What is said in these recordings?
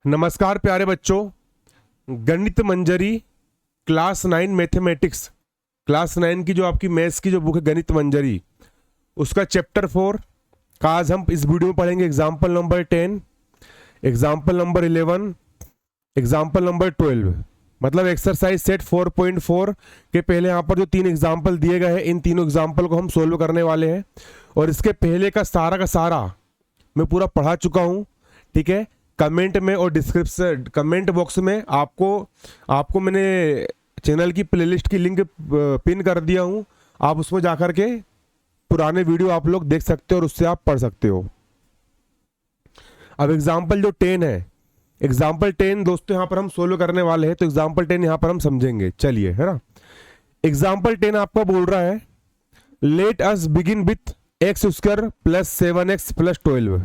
नमस्कार प्यारे बच्चों। गणित मंजरी क्लास 9 मैथमेटिक्स, क्लास 9 की जो आपकी मैथ्स की जो बुक है गणित मंजरी, उसका चैप्टर 4 का आज हम इस वीडियो में पढ़ेंगे। Example number 10, example number 11, example number 12। मतलब एक्सरसाइज सेट 4.4 के पहले यहाँ पर जो 3 एग्जाम्पल दिए गए हैं, इन तीनों एग्जाम्पल को हम सोल्व करने वाले हैं। और इसके पहले का सारा मैं पूरा पढ़ा चुका हूँ, ठीक है। कमेंट में और डिस्क्रिप्शन कमेंट बॉक्स में आपको मैंने चैनल की प्लेलिस्ट की लिंक पिन कर दिया हूँ। आप उसमें जाकर के पुराने वीडियो आप लोग देख सकते हो और उससे आप पढ़ सकते हो। अब एग्जाम्पल जो 10 है, एग्जाम्पल 10 दोस्तों यहाँ पर हम सोल्व करने वाले हैं, तो एग्जाम्पल 10 यहाँ पर हम समझेंगे। चलिए, है ना। एग्जाम्पल 10 आपका बोल रहा है, let us begin with x square plus 7x plus 12।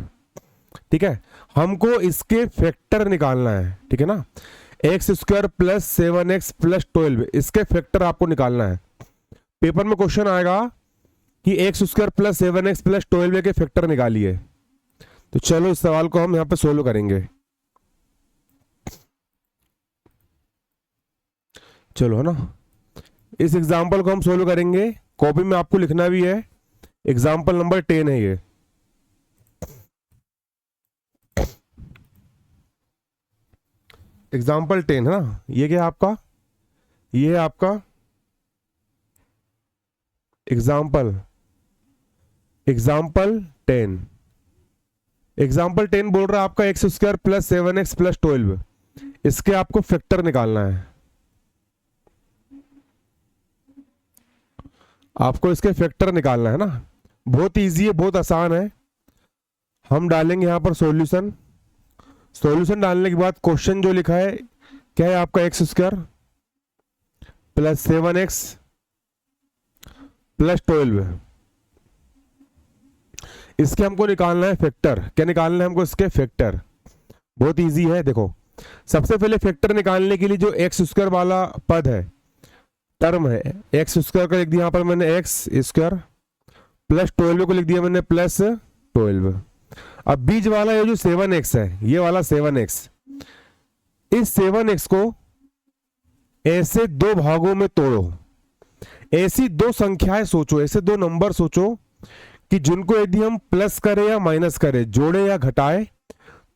ठीक है, हमको इसके फैक्टर निकालना है, ठीक है ना। X square plus 7x plus 12, इसके फैक्टर आपको निकालना है। पेपर में क्वेश्चन आएगा कि x square plus 7x plus 12 के फैक्टर निकालिए। तो चलो इस सवाल को हम यहां पे सोल्व करेंगे। चलो, है ना। इस एग्जाम्पल को हम सोल्व करेंगे। कॉपी में आपको लिखना भी है। एग्जाम्पल नंबर 10 है ये। एग्जाम्पल 10 है ना। ये क्या है आपका, ये है आपका एग्जाम्पल 10। एग्जाम्पल 10 बोल रहा है आपका x square plus 7x plus 12, इसके आपको फैक्टर निकालना है। आपको इसके फैक्टर निकालना है ना। बहुत इजी है, बहुत आसान है। हम डालेंगे यहां पर सॉल्यूशन। सॉल्यूशन डालने के बाद क्वेश्चन जो लिखा है क्या है आपका, x square plus 7x plus 12, इसके हमको निकालना है फैक्टर। क्या निकालना है हमको इसके फैक्टर? बहुत इजी है। देखो, सबसे पहले फैक्टर निकालने के लिए जो एक्स स्क्वायर वाला पद है, टर्म है, एक्स स्क्वायर को लिख दिया यहाँ पर मैंने एक्स स्क्वायर, प्लस 12 को लिख दिया मैंने प्लस 12। अब बीच वाला ये जो 7x है, ये वाला 7x, इस 7x को ऐसे दो भागों में तोड़ो। ऐसी दो संख्याएं सोचो, ऐसे दो नंबर सोचो कि जिनको यदि हम प्लस करें या माइनस करें, जोड़े या घटाए,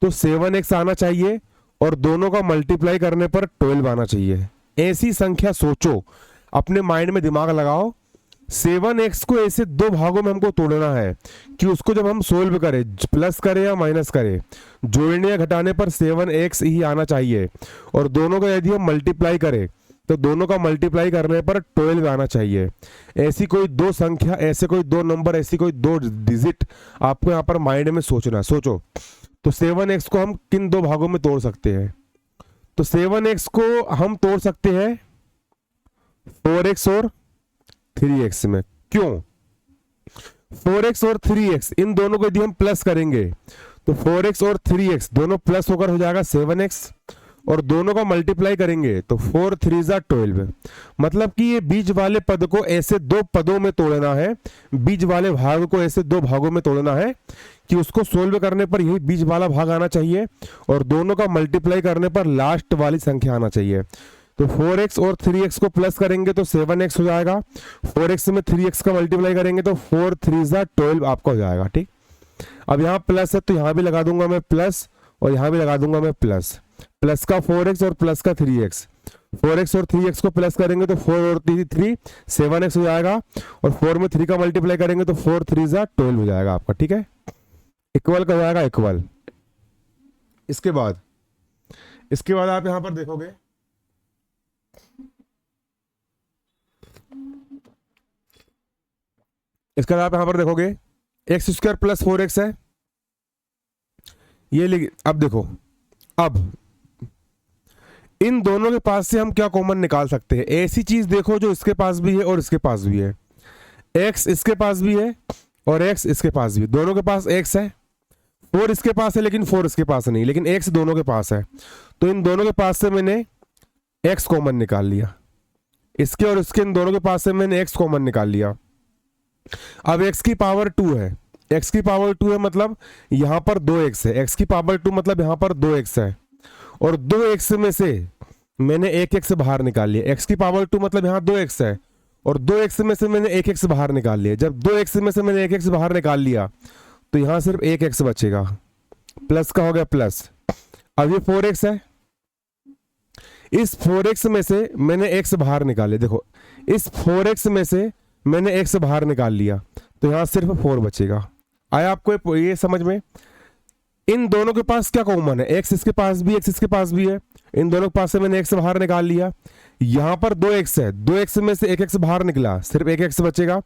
तो 7x आना चाहिए और दोनों का मल्टीप्लाई करने पर 12 आना चाहिए। ऐसी संख्या सोचो, अपने माइंड में दिमाग लगाओ। 7x को ऐसे दो भागों में हमको तोड़ना है कि उसको जब हम सोल्व करें, प्लस करें या माइनस करें, जोड़ने या घटाने पर 7x ही आना चाहिए और दोनों का यदि हम मल्टीप्लाई करें तो दोनों का मल्टीप्लाई करने पर 12 आना चाहिए। ऐसी कोई दो संख्या, ऐसे कोई दो नंबर, ऐसी कोई दो डिजिट आपको यहाँ पर माइंड में सोचना। सोचो, तो 7x को हम किन दो भागों में तोड़ सकते हैं? तो 7x को हम तोड़ सकते हैं 4x और 3x में। क्यों? 4x और 3x इन दोनों को यदि हम प्लस करेंगे तो 4x और 3x दोनों प्लस होकर हो जाएगा 7x, और दोनों का मल्टीप्लाई करेंगे तो 4 3 जा 12। मतलब कि ये बीच वाले पद को ऐसे दो पदों में तोड़ना है, बीच वाले भाग को ऐसे दो भागों में तोड़ना है कि उसको सोल्व करने पर यही बीच वाला भाग आना चाहिए और दोनों का मल्टीप्लाई करने पर लास्ट वाली संख्या आना चाहिए। तो 4x और 3x को प्लस करेंगे तो 7x हो जाएगा, 4x में 3x का मल्टीप्लाई करेंगे तो 4 3 जा 12 आपका हो जाएगा। ठीक, अब यहाँ प्लस है तो यहाँ भी लगा दूंगा मैं प्लस और यहाँ भी लगा दूंगा मैं प्लस। प्लस का 4x और प्लस का 3x, 4x और 3x को प्लस करेंगे तो 4 और 3 7x हो जाएगा और 4 में 3 का मल्टीप्लाई करेंगे तो 4 3 जा 12 हो जाएगा आपका। ठीक है, इक्वल का हो जाएगा इक्वल। इसके बाद आप यहां पर देखोगे, इसके बाद आप यहां पर देखोगे एक्स स्क्वायर प्लस 4x है ये। अब देखो, अब इन दोनों के पास से हम क्या कॉमन निकाल सकते हैं? ऐसी चीज देखो जो इसके पास भी है और इसके पास भी है। x इसके पास भी है और x इसके पास भी, दोनों के पास x है। 4 इसके पास है लेकिन 4 इसके पास नहीं, लेकिन x दोनों के पास है। तो इन दोनों के पास से मैंने x कॉमन निकाल लिया, इसके और इसके इन दोनों के पास से मैंने x कॉमन निकाल लिया। अब x की पावर 2 है, x की पावर 2 है मतलब यहां पर 2x है, x की पावर 2 मतलब यहां पर 2x है। और 2x में से मैंने एक x बाहर निकाल लिया, x की पावर 2 मतलब यहाँ 2x है, और 2x में से मैंने एक x बाहर निकाल लिया। जब 2x में से मैंने एक x बाहर निकाल लिया तो यहाँ सिर्फ एक x बचेगा, प्लस का हो गया प्लस। अब ये 4x है, इस 4x में से मैंने x बाहर निकाल लिया। देखो इस 4x में से मैंने x बाहर निकाल लिया तो यहाँ सिर्फ 4 बचेगा। आया आपको ये समझ में? इन दोनों के पास क्या कॉमन है, x इसके पास भी, x इसके पास भी है, इन दोनों के पास से मैंने x बाहर निकाल लिया। यहाँ पर 2x है, 2x में से एक x बाहर निकला, सिर्फ एक x बचेगा,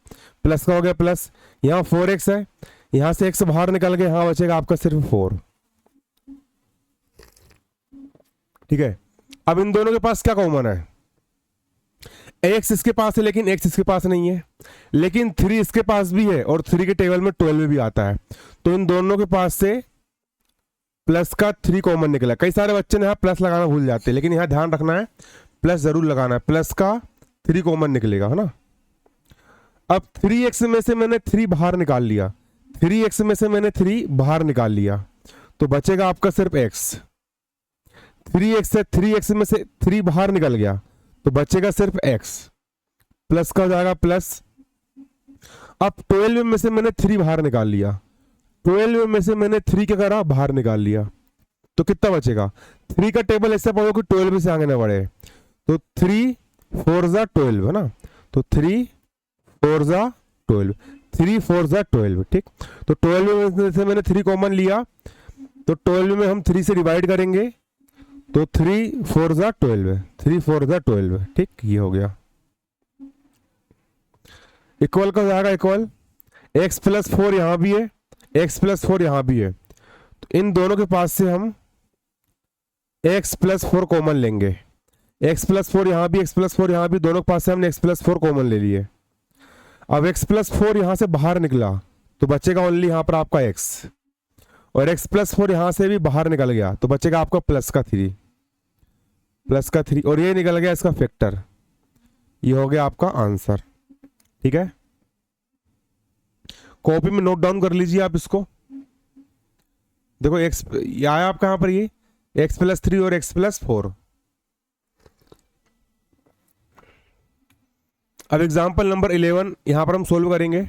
प्लस का हो गया प्लस। यहाँ 4x है, यहाँ से x बाहर निकल गया, यहाँ बचेगा आपका सिर्फ 4। ठीक है, अब इन दोनों के पास क्या कॉमन है, x इसके पास है लेकिन x इसके पास नहीं है, लेकिन 3 इसके पास भी है और 3 के टेबल में 12 में भी आता है। तो इन दोनों के पास से प्लस का 3 कॉमन निकला। कई सारे बच्चे ने यहाँ प्लस लगाना भूल जाते हैं, लेकिन यहाँ ध्यान रखना है प्लस जरूर लगाना है, प्लस का 3 कॉमन निकलेगा, है ना। अब 3x में से मैंने 3 बाहर निकाल लिया, 3x में से मैंने 3 बाहर निकाल लिया तो बचेगा आपका सिर्फ x। 3x है, 3x में से 3 बाहर निकल गया तो बचेगा सिर्फ x, प्लस का हो जाएगा प्लस। अब 12 में से मैंने 3 बाहर निकाल लिया, 12 में से मैंने 3 क्या करा, बाहर निकाल लिया तो कितना बचेगा। 3 का टेबल ऐसे पढ़ो कि 12 से आगे ना बढ़े, तो 3 4 जा 12 है ना, तो 3 4 जा 12, 3 4 जा 12। ठीक, तो 12 में से मैंने 3 कॉमन लिया तो 12 में हम 3 से डिवाइड करेंगे तो 3 4 जा 12, 3 4 जा 12। ठीक, ये हो गया। इक्वल का हो जाएगा इक्वल, x प्लस 4 यहां भी है, x प्लस 4 यहां भी है, तो इन दोनों के पास से हम x प्लस 4 कॉमन लेंगे। x प्लस 4 यहां भी, x प्लस 4 यहां भी, दोनों के पास से हमने x प्लस 4 कॉमन ले लिए। अब x प्लस 4 यहां से बाहर निकला तो बचेगा ओनली यहां पर आपका x, और x प्लस 4 यहां से भी बाहर निकल गया तो बचेगा आपका प्लस का 3, प्लस का 3, और ये निकल गया इसका फैक्टर। ये हो गया आपका आंसर। ठीक है, कॉपी में नोट डाउन कर लीजिए आप इसको। देखो x ये आया आपका यहां पर, ये x प्लस 3 और x प्लस 4। अब एग्जाम्पल नंबर 11 यहां पर हम सोल्व करेंगे।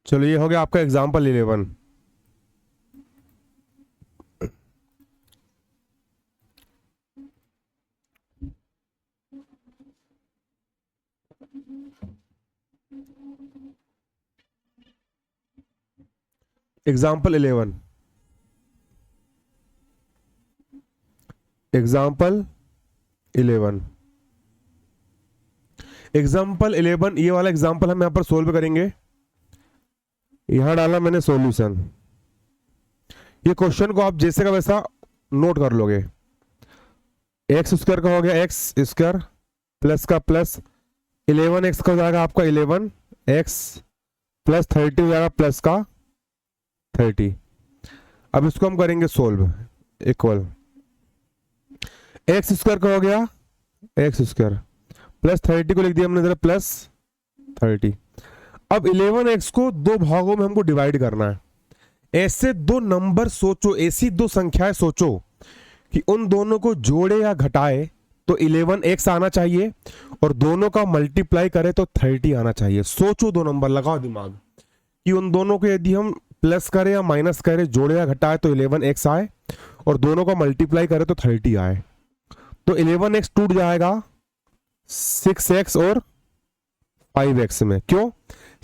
चलो ये हो गया आपका एग्जाम्पल 11। एग्जाम्पल 11, एग्जाम्पल 11, एग्जाम्पल 11, ये वाला एग्जाम्पल हम यहां पर सोल्व करेंगे। यहां डाला मैंने सॉल्यूशन। ये क्वेश्चन को आप जैसे का वैसा नोट कर लोगे। एक्स स्क्वायर का हो गया एक्स स्क्वायर प्लस का प्लस 11x का हो जाएगा आपका 11x प्लस 30 हो जाएगा प्लस का 30। अब इसको हम करेंगे सोल्व। इक्वल एक्स स्क्वायर का हो गया एक्स स्क्वायर प्लस 30 को लिख दिया हमने इधर प्लस 30। अब 11x को 2 भागों में हमको डिवाइड करना है। ऐसे 2 नंबर सोचो, ऐसी 2 संख्याएं सोचो कि उन दोनों को जोड़े या घटाए तो 11x आना चाहिए और दोनों का मल्टीप्लाई करे तो 30 आना चाहिए। सोचो 2 नंबर, लगाओ दिमाग कि उन दोनों को यदि हम प्लस करें या माइनस करें, जोड़े या घटाए तो 11x आए और दोनों का मल्टीप्लाई करें तो 30 आए। तो 11x टूट जाएगा 6x और 5x में। क्यों?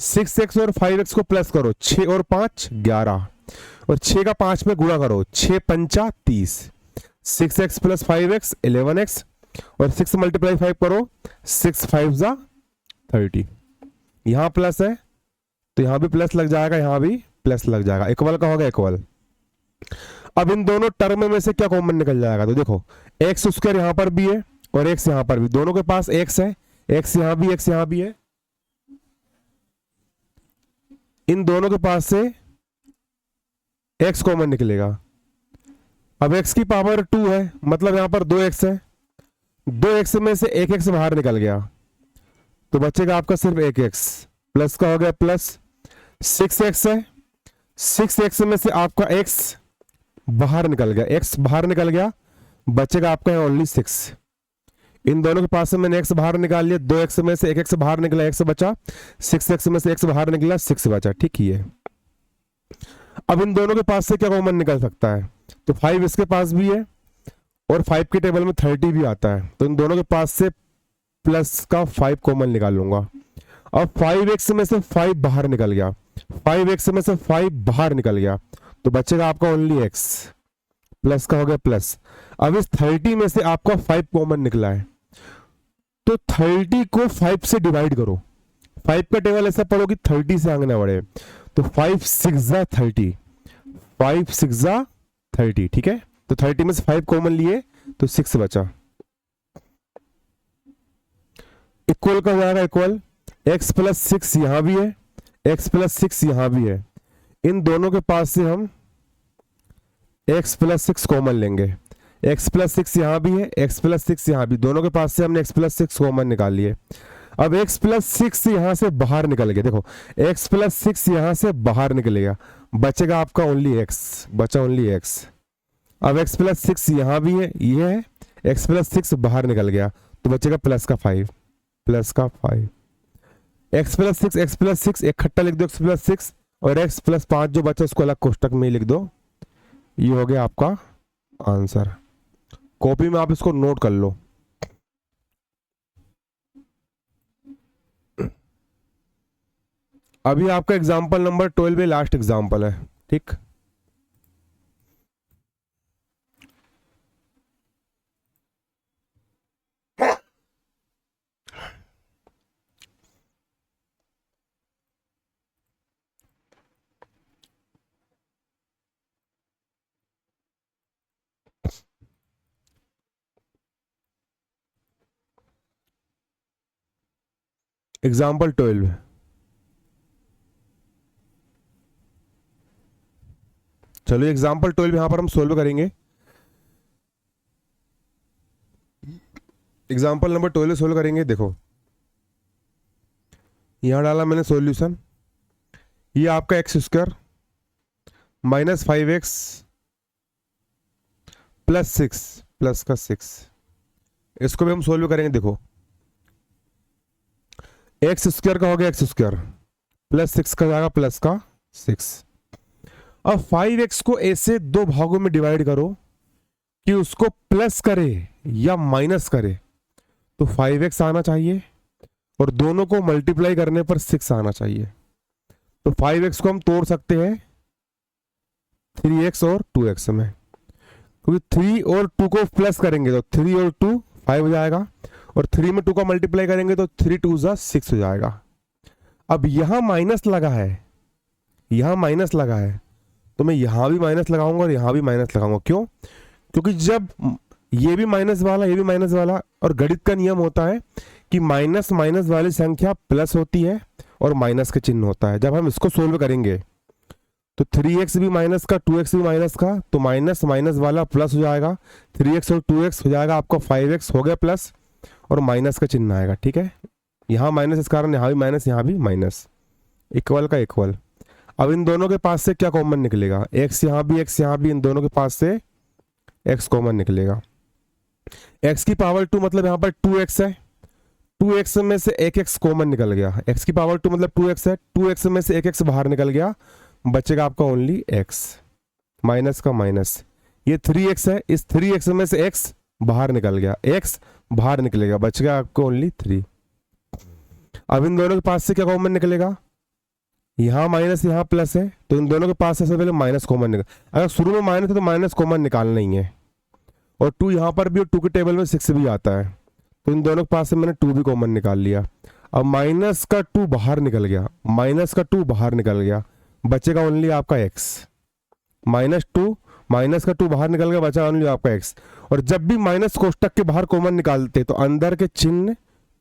6x और 5x को प्लस करो, 6 और 5 11 और 6 का 5 में गुणा करो, 6 पंचा 30। 6x प्लस 5x 11x और 6 मल्टीप्लाई 5 करो, 6 5 जा 30। यहां प्लस है तो यहां भी प्लस लग जाएगा, यहां भी प्लस लग जाएगा। इक्वल का होगा इक्वल। अब इन दोनों टर्म में से क्या कॉमन निकल जाएगा? तो देखो एक्स स्क्वायर यहां पर भी है और एक्स यहां पर भी, दोनों के पास एक्स है, एक्स यहां भी एक्स यहां भी है। इन दोनों के पास से एक्स कॉमन निकलेगा। अब एक्स की पावर 2 है, मतलब यहां पर 2x है, 2x में से एक एक्स बाहर निकल गया तो बचेगा आपका सिर्फ एक एक्स, प्लस का हो गया प्लस 6x है, 6x में से आपका x बाहर निकल गया, x बाहर निकल गया, बचेगा आपका ओनली 6। इन दोनों के पास से मैंने x बाहर निकाल लिया, 2x में से 1x बाहर निकला, x बचा, 6x में से x बाहर निकला, 6 बचा, ठीक ही है। अब इन दोनों के पास से क्या कॉमन निकल सकता है, तो 5 इसके पास भी है और 5 के टेबल में 30 भी आता है, तो इन दोनों के पास से प्लस का 5 कॉमन निकाल लूंगा। अब 5x में से 5 बाहर निकल गया, 5x में से 5 बाहर निकल गया, तो बचेगा आपका ओनली x, प्लस का हो गया प्लस। अब इस 30 में से आपका 5 कॉमन निकला है, तो 30 को 5 से डिवाइड करो, 5 का टेबल ऐसा पढ़ो कि 30 से आगे ना बढ़े, तो 5 6 जा 30, 5 6 जा 30, ठीक है। तो 30 में से 5 कॉमन लिए तो 6 बचा, इक्वल का हो जाएगा इक्वल, x प्लस 6 यहां भी है, x प्लस 6 यहां भी है, इन दोनों के पास से हम x प्लस 6 कॉमन लेंगे, x प्लस 6 यहां भी है, x प्लस 6 यहां भी, दोनों के पास से हमने x प्लस 6 कॉमन निकाल लिए। अब x प्लस 6 यहां से बाहर निकल गया, देखो x प्लस 6 यहां से बाहर निकलेगा, बचेगा आपका ओनली x, बचा ओनली x। अब x प्लस 6 यहां भी है, ये है, x प्लस 6 बाहर निकल गया, तो बचेगा प्लस का 5, प्लस का 5, x प्लस 6, x प्लस 6 एक खट्टा लिख दो, x प्लस 6 और x प्लस 5 जो बचा उसको अलग कोष्टक में ही लिख दो, ये हो गया आपका आंसर। कॉपी में आप इसको नोट कर लो। अभी आपका एग्जाम्पल नंबर 12 लास्ट एग्जाम्पल है, ठीक। एग्जाम्पल 12, चलो एग्जाम्पल 12 यहां पर हम सोल्व करेंगे। एग्जाम्पल नंबर 12 सोल्व करेंगे। देखो यहां डाला मैंने सॉल्यूशन, ये आपका x square minus 5x plus 6 plus का 6, इसको भी हम सोल्व करेंगे। देखो एक्स स्क्वायर का हो गया एक्स स्क्वायर प्लस 6 का जाएगा प्लस का 6। अब 5x को ऐसे दो भागों में डिवाइड करो कि उसको प्लस करे या माइनस करे, तो 5x आना चाहिए और दोनों को मल्टीप्लाई करने पर 6 आना चाहिए। तो 5x को हम तोड़ सकते हैं 3x और 2x में, क्योंकि 3 और 2 को प्लस करेंगे तो 3 और 2 5 हो जाएगा, और 3 में 2 का मल्टीप्लाई करेंगे तो 3 2 जा 6 हो जाएगा। अब यहां माइनस लगा है, यहां माइनस लगा है, तो मैं यहां भी माइनस लगाऊंगा और यहां भी माइनस लगाऊंगा। क्यों? क्योंकि जब ये भी माइनस वाला ये भी माइनस वाला, और गणित का नियम होता है कि माइनस माइनस वाली संख्या प्लस होती है और माइनस का चिन्ह होता है। जब हम इसको सोल्व करेंगे तो 3x भी माइनस का 2x भी माइनस का, तो माइनस माइनस वाला प्लस हो जाएगा, 3x और 2x हो जाएगा आपका 5x हो गया प्लस, और माइनस का चिन्ह आएगा। ठीक है, यहाँ माइनस, इस कारण यहाँ भी माइनस यहाँ भी माइनस, इक्वल का इक्वल। अब इन दोनों के पास से क्या कॉमन निकलेगा, x यहाँ भी, इन दोनों के पास से x कॉमन निकलेगा। x की पावर 2 मतलब यहाँ पर 2x है, 2x में से 1x कॉमन निकल गया, x की पावर 2 मतलब 2x है, 2x में से 1x बाहर निकल गया, बचेगा आपका ओनली x, माइनस का माइनस। ये 3x है, इस 3x में से x बाहर निकल गया, x बाहर निकलेगा, बचेगा आपको ओनली 3। अब इन दोनों के पास से क्या कॉमन निकलेगा, यहाँ माइनस यहाँ प्लस है, तो इन दोनों के पास से सबसे पहले माइनस कॉमन निकल, अगर शुरू में माइनस है तो माइनस कॉमन निकालना ही है, और 2 यहाँ पर भी और 2 के टेबल में 6 भी आता है, तो इन दोनों के पास से मैंने 2 भी कॉमन निकाल लिया। अब माइनस का 2 बाहर निकल गया, माइनस का 2 बाहर निकल गया, बचेगा ओनली आपका x, माइनस का 2 बाहर निकल गया, बचा ओनली आपका x। और जब भी माइनस कोष्टक के बाहर कॉमन निकालते तो अंदर के चिन्ह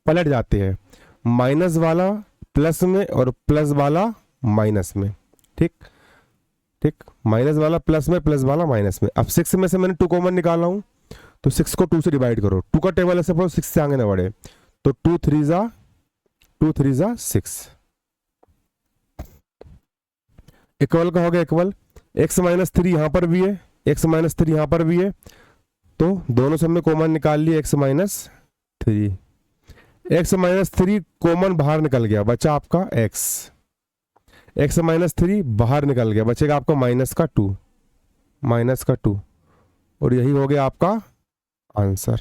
पलट जाते हैं, माइनस वाला प्लस में और प्लस वाला माइनस में। ठीक ठीक, माइनस वाला प्लस में, प्लस वाला माइनस में। अब 6 में से मैंने 2 कॉमन निकाला हूं, तो 6 को 2 से डिवाइड करो, 2 का टेबल ऐसे पढ़ो 6 से आगे ना बढ़े, तो 2 3 जा 2 3 जा 6 इक्वल का हो गया इक्वल। x माइनस 3 यहाँ पर भी है, x माइनस 3 यहाँ पर भी है, तो दोनों से हमने कॉमन निकाल लिया x minus 3। x minus 3 common बाहर निकल गया, बचा आपका x माइनस 3 बाहर निकल गया, बचेगा आपका माइनस का 2 और यही हो गया आपका आंसर।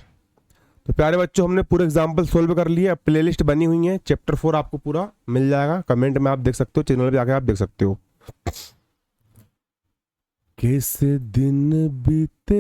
तो प्यारे बच्चों हमने पूरे एग्जाम्पल सोल्व कर लिए। अब प्लेलिस्ट बनी हुई है, चैप्टर 4 आपको पूरा मिल जाएगा, कमेंट में आप देख सकते हो, चैनल पे जाके आप देख सकते हो। किस दिन बीते